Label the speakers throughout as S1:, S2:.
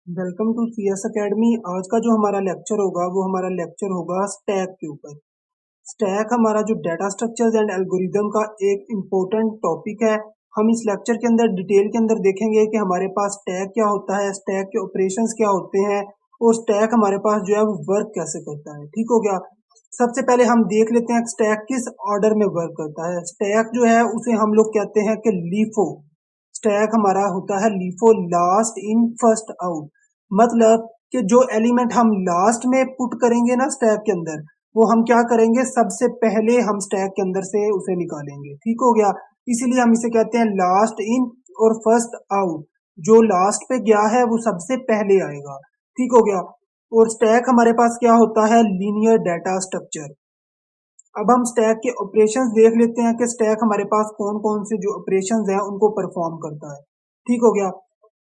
S1: Welcome to CS academy. आज का जो हमारा लेक्चर होगा वो हमारा लेक्चर होगा स्टैक के ऊपर। स्टैक हमारा जो डेटा स्ट्रक्चर्स एंड एल्गोरिदम का एक इम्पोर्टेंट टॉपिक है। हम इस लेक्चर के अंदर डिटेल के अंदर देखेंगे कि हमारे पास स्टैक क्या होता है, स्टैक के ऑपरेशंस क्या होते हैं और स्टैक हमारे पास जो है वो वर्क कैसे करता है। ठीक हो गया। सबसे पहले हम देख लेते हैं स्टैक किस ऑर्डर में वर्क करता है। स्टैक जो है उसे हम लोग कहते हैं कि लीफो। स्टैक हमारा होता है LIFO, last in first out. मतलब कि जो एलिमेंट हम लास्ट में पुट करेंगे ना स्टैक के अंदर, वो हम क्या करेंगे, सबसे पहले हम स्टैक के अंदर से उसे निकालेंगे। ठीक हो गया। इसीलिए हम इसे कहते हैं लास्ट इन और फर्स्ट आउट। जो लास्ट पे गया है वो सबसे पहले आएगा। ठीक हो गया। और स्टैक हमारे पास क्या होता है, लीनियर डाटा स्ट्रक्चर। अब हम स्टैक के ऑपरेशंस देख लेते हैं कि स्टैक हमारे पास कौन कौन से जो ऑपरेशंस हैं उनको परफॉर्म करता है। ठीक हो गया।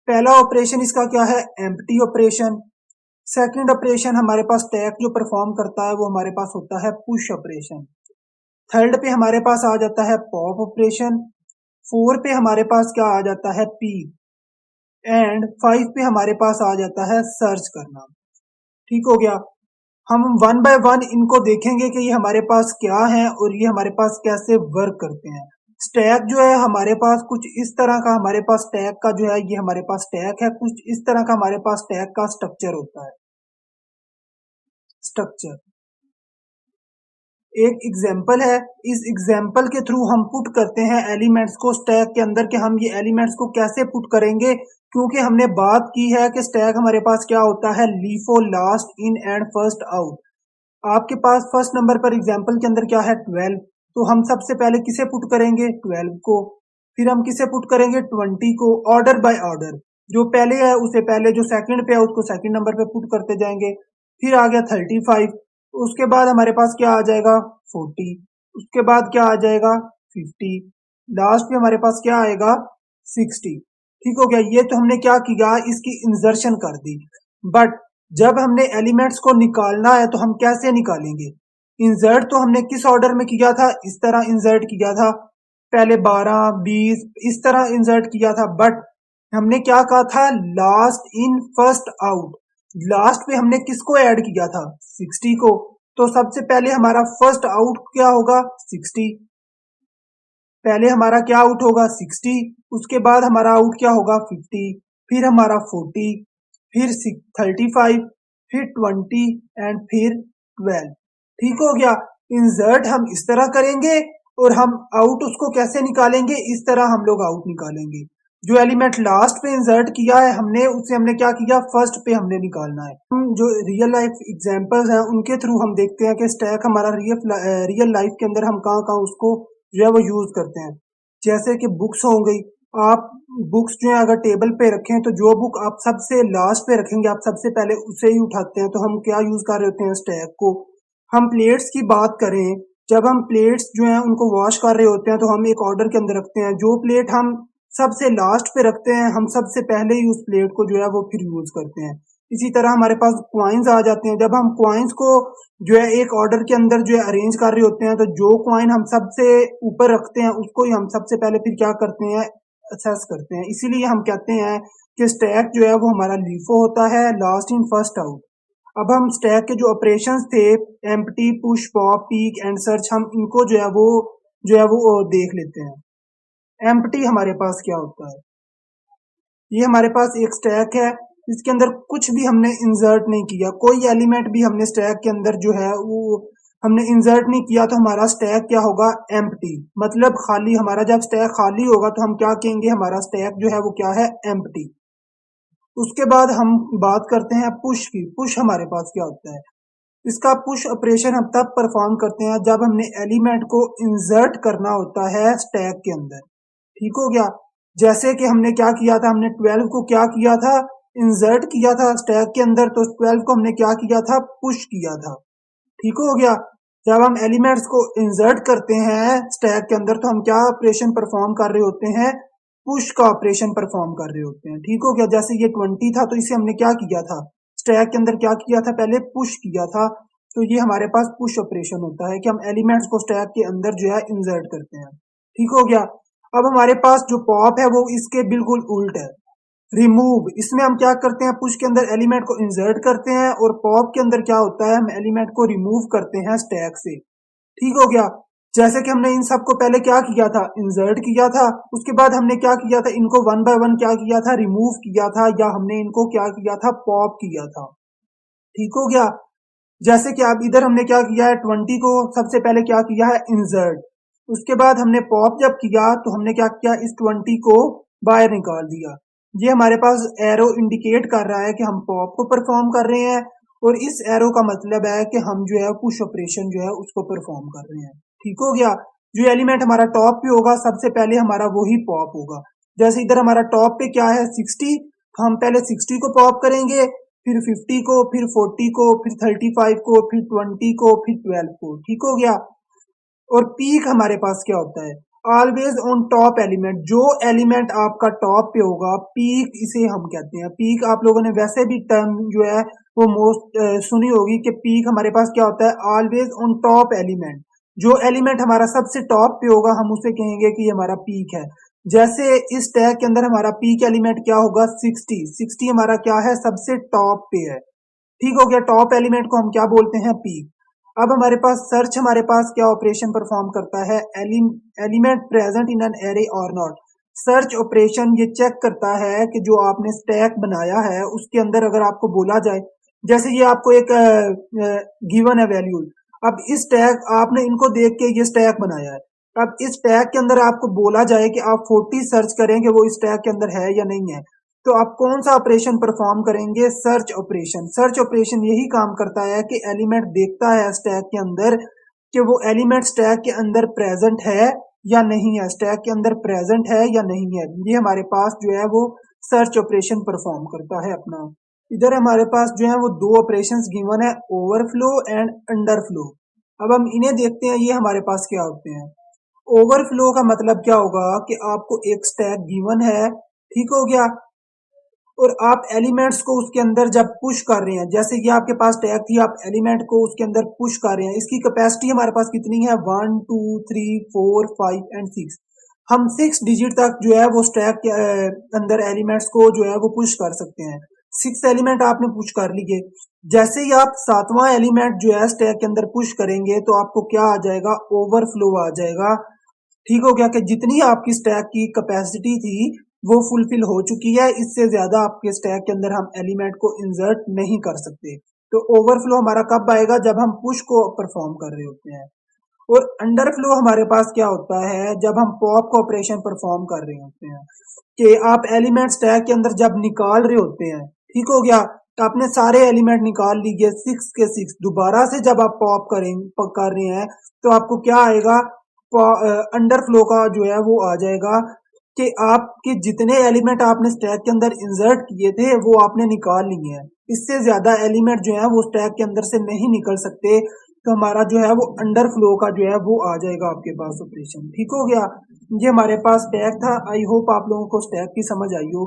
S1: पहला ऑपरेशन इसका क्या है, एम्प्टी ऑपरेशन। सेकंड ऑपरेशन हमारे पास स्टैक जो परफॉर्म करता है वो हमारे पास होता है पुश ऑपरेशन। थर्ड पे हमारे पास आ जाता है पॉप ऑपरेशन। फोर पे हमारे पास क्या आ जाता है, पी। एंड फाइव पे हमारे पास आ जाता है सर्च करना। ठीक हो गया। हम वन बाय वन इनको देखेंगे कि ये हमारे पास क्या है और ये हमारे पास कैसे वर्क करते हैं। स्टैक जो है हमारे पास कुछ इस तरह का, हमारे पास स्टैक का जो है ये हमारे पास स्टैक है, कुछ इस तरह का हमारे पास स्टैक का स्ट्रक्चर होता है। स्ट्रक्चर एक एग्जाम्पल है। इस एग्जाम्पल के थ्रू हम पुट करते हैं एलिमेंट्स को स्टैक के अंदर, कि हम ये एलिमेंट्स को कैसे पुट करेंगे। क्योंकि हमने बात की है कि स्टैक हमारे पास क्या होता है, LIFO, last in and first out. आपके पास फर्स्ट नंबर पर एग्जाम्पल के अंदर क्या है, 12। तो हम सबसे पहले किसे पुट करेंगे, 12 को। फिर हम किसे पुट करेंगे, 20 को, ऑर्डर बाय ऑर्डर। जो पहले है उसे पहले, जो सेकंड पे है उसको सेकंड नंबर पे पुट करते जाएंगे। फिर आ गया 35। उसके बाद हमारे पास क्या आ जाएगा, 40। उसके बाद क्या आ जाएगा, 50। लास्ट में हमारे पास क्या आएगा, 60। ठीक हो गया। ये तो हमने क्या किया, इसकी इंसर्शन कर दी। बट जब हमने एलिमेंट्स को निकालना है तो हम कैसे निकालेंगे। इंसर्ट तो हमने किस ऑर्डर में किया था, इस तरह इंसर्ट किया था। पहले 12, 20 इस तरह इंसर्ट किया था। बट हमने क्या कहा था, last in first out. Last पे हमने किसको ऐड किया था, 60 को। तो सबसे पहले हमारा फर्स्ट आउट क्या होगा, 60। पहले हमारा क्या आउट होगा, 60। उसके बाद हमारा आउट क्या होगा, 50। फिर हमारा 40। फिर 35। फिर 20 एंड फिर 12। ठीक हो गया। इंसर्ट हम इस तरह करेंगे और हम आउट उसको कैसे निकालेंगे, इस तरह हम लोग आउट निकालेंगे। जो एलिमेंट लास्ट पे इंसर्ट किया है हमने, उसे हमने क्या किया, फर्स्ट पे हमने निकालना है। हम जो रियल लाइफ एग्जांपल्स हैं उनके थ्रू हम देखते हैं कि स्टैक हमारा रियल लाइफ के अंदर हम कहाँ कहाँ उसको जो है वो यूज करते हैं। जैसे कि बुक्स हो गई। आप बुक्स जो है अगर टेबल पे रखें तो जो बुक आप सबसे लास्ट पे रखेंगे, आप सबसे पहले उसे ही उठाते हैं, तो हम क्या यूज कर रहे होते हैं, स्टैक को। हम प्लेट्स की बात करें, जब हम प्लेट्स जो हैं उनको वॉश कर रहे होते हैं तो हम एक ऑर्डर के अंदर रखते हैं। जो प्लेट हम सबसे लास्ट पे रखते हैं, हम सबसे पहले ही उस प्लेट को जो है वो फिर यूज करते हैं। इसी तरह हमारे पास क्वाइंस आ जाते हैं। जब हम क्वाइंस को जो है एक ऑर्डर के अंदर जो है अरेंज कर रहे होते हैं, तो जो क्वाइन हम सबसे ऊपर रखते हैं उसको ही हम सबसे पहले फिर क्या करते हैं, असेस करते हैं। इसीलिए हम कहते हैं कि स्टैक जो है वो हमारा लीफो होता है, लास्ट इन फर्स्ट आउट। अब हम स्टैक के जो ऑपरेशंस थे, empty, push, pop, peak and search, हम इनको जो है वो देख लेते हैं। एम्प्टी हमारे पास क्या होता है, ये हमारे पास एक स्टैक है। इसके अंदर कुछ भी हमने इंसर्ट नहीं किया, कोई एलिमेंट भी हमने स्टैक के अंदर जो है वो हमने इंसर्ट नहीं किया, तो हमारा स्टैक क्या होगा, एम्प्टी, मतलब खाली। हमारा जब स्टैक खाली होगा तो हम क्या कहेंगे, हमारा स्टैक जो है वो क्या है, एम्प्टी। उसके बाद हम बात करते हैं पुश की। पुश हमारे पास क्या होता है, इसका पुश ऑपरेशन हम तब परफॉर्म करते हैं जब हमने एलिमेंट को इंसर्ट करना होता है स्टैक के अंदर। ठीक हो गया। जैसे कि हमने क्या किया था, हमने 12 को क्या किया था, इंसर्ट किया था स्टैक के अंदर, तो 12 को हमने क्या किया था, पुश किया था। ठीक हो गया। जब हम एलिमेंट्स को इंसर्ट करते हैं स्टैक के अंदर तो हम क्या ऑपरेशन परफॉर्म कर रहे होते हैं, पुश का ऑपरेशन परफॉर्म कर रहे होते हैं। ठीक हो गया। जैसे ये 20 था तो इसे हमने क्या किया था, स्टैक के अंदर क्या किया था, पहले पुश किया था। तो ये हमारे पास पुश ऑपरेशन होता है कि हम एलिमेंट्स को स्टैक के अंदर जो है इंसर्ट करते हैं। ठीक हो गया। अब हमारे पास जो पॉप है वो इसके बिल्कुल उल्ट है। रिमूव, इसमें हम क्या करते हैं, पुश के अंदर एलिमेंट को इंसर्ट करते हैं और पॉप के अंदर क्या होता है, हम एलिमेंट को रिमूव करते हैं स्टैक से। ठीक हो गया। जैसे कि हमने इन सबको पहले क्या किया था, इंसर्ट किया था, उसके बाद हमने क्या किया था, इनको वन बाय वन क्या किया था, रिमूव किया था, या हमने इनको क्या किया था, पॉप किया था। ठीक हो गया। जैसे कि अब इधर हमने क्या किया है, 20 को सबसे पहले क्या किया है, इंसर्ट। उसके बाद हमने पॉप जब किया तो हमने क्या किया, इस 20 को बाहर निकाल दिया। ये हमारे पास एरो इंडिकेट कर रहा है कि हम पॉप को परफॉर्म कर रहे हैं, और इस एरो का मतलब है कि हम जो है पुश ऑपरेशन जो है उसको परफॉर्म कर रहे हैं। ठीक हो गया। जो एलिमेंट हमारा टॉप पे होगा सबसे पहले हमारा वही पॉप होगा। जैसे इधर हमारा टॉप पे क्या है, 60, तो हम पहले 60 को पॉप करेंगे, फिर 50 को, फिर 40 को, फिर 35 को, फिर 20 को, फिर 12 को। ठीक हो गया। और पीक हमारे पास क्या होता है, ऑलवेज ऑन टॉप एलिमेंट, जो एलिमेंट आपका टॉप पे होगा पीक इसे हम कहते हैं। पीक आप लोगों ने वैसे भी टर्म जो है वो मोस्ट सुनी होगी कि पीक हमारे पास क्या होता है, ऑलवेज ऑन टॉप एलिमेंट। जो एलिमेंट हमारा सबसे टॉप पे होगा हम उसे कहेंगे कि ये हमारा पीक है। जैसे इस टैग के अंदर हमारा पीक एलिमेंट क्या होगा, 60। 60 हमारा क्या है, सबसे टॉप पे है। ठीक हो गया। टॉप एलिमेंट को हम क्या बोलते हैं, पीक। अब हमारे पास सर्च, हमारे पास क्या ऑपरेशन परफॉर्म करता है, element present in an array और नॉट। सर्च ऑपरेशन ये चेक करता है कि जो आपने स्टैक बनाया है उसके अंदर अगर आपको बोला जाए, जैसे ये आपको एक गिवन है वैल्यू, अब इस टैग आपने इनको देख के ये स्टैक बनाया है, अब इस टैग के अंदर आपको बोला जाए कि आप 40 सर्च करेंगे, वो इस टैग के अंदर है या नहीं है, तो आप कौन सा ऑपरेशन परफॉर्म करेंगे, सर्च ऑपरेशन। सर्च ऑपरेशन यही काम करता है कि एलिमेंट देखता है स्टैक के अंदर कि वो एलिमेंट स्टैक के अंदर प्रेजेंट है या नहीं है, स्टैक के अंदर प्रेजेंट है या नहीं है। ये हमारे पास जो है वो सर्च ऑपरेशन परफॉर्म करता है अपना। इधर हमारे पास जो है वो दो ऑपरेशंस गिवन है, ओवरफ्लो एंड अंडरफ्लो। अब हम इन्हें देखते हैं, ये हमारे पास क्या होते हैं। ओवरफ्लो का मतलब क्या होगा कि आपको एक स्टैक गिवन है, ठीक हो गया, और आप एलिमेंट्स को उसके अंदर जब पुश कर रहे हैं, जैसे कि आपके पास टैग थी, आप एलिमेंट को उसके अंदर पुश कर रहे हैं, इसकी कैपेसिटी हमारे पास कितनी है, 1 2 3 4 5 एंड 6। हम 6 डिजिट तक जो है वो स्टैक के अंदर एलिमेंट्स को जो है वो पुश कर सकते हैं। 6 एलिमेंट आपने पुश कर लिए। जैसे ही आप सातवां एलिमेंट जो है स्टैक के अंदर पुश करेंगे तो आपको क्या आ जाएगा, ओवरफ्लो आ जाएगा। ठीक हो गया, कि जितनी आपकी स्टैक की कैपेसिटी थी वो फुलफिल हो चुकी है, इससे ज्यादा आपके स्टैक के अंदर हम एलिमेंट को इंसर्ट नहीं कर सकते। तो ओवरफ्लो हमारा कब आएगा, जब हम पुश को परफॉर्म कर रहे होते हैं। और अंडरफ्लो हमारे पास क्या होता है, जब हम पॉप का ऑपरेशन परफॉर्म कर रहे होते हैं, कि आप एलिमेंट स्टैक के अंदर जब निकाल रहे होते हैं, ठीक हो गया, तो आपने सारे एलिमेंट निकाल लीजिए 6 के 6, दोबारा से जब आप पॉप कर रहे हैं तो आपको क्या आएगा, अंडरफ्लो का जो है वो आ जाएगा, कि आपके जितने एलिमेंट आपने स्टैक के अंदर इंसर्ट किए थे वो आपने निकाल लिए हैं, इससे ज्यादा एलिमेंट जो है वो स्टैक के अंदर से नहीं निकल सकते, तो हमारा जो है वो अंडरफ्लो का जो है वो आ जाएगा आपके पास ऑपरेशन। ठीक हो गया। ये हमारे पास स्टैक था। आई होप आप लोगों को स्टैक की समझ आई हो।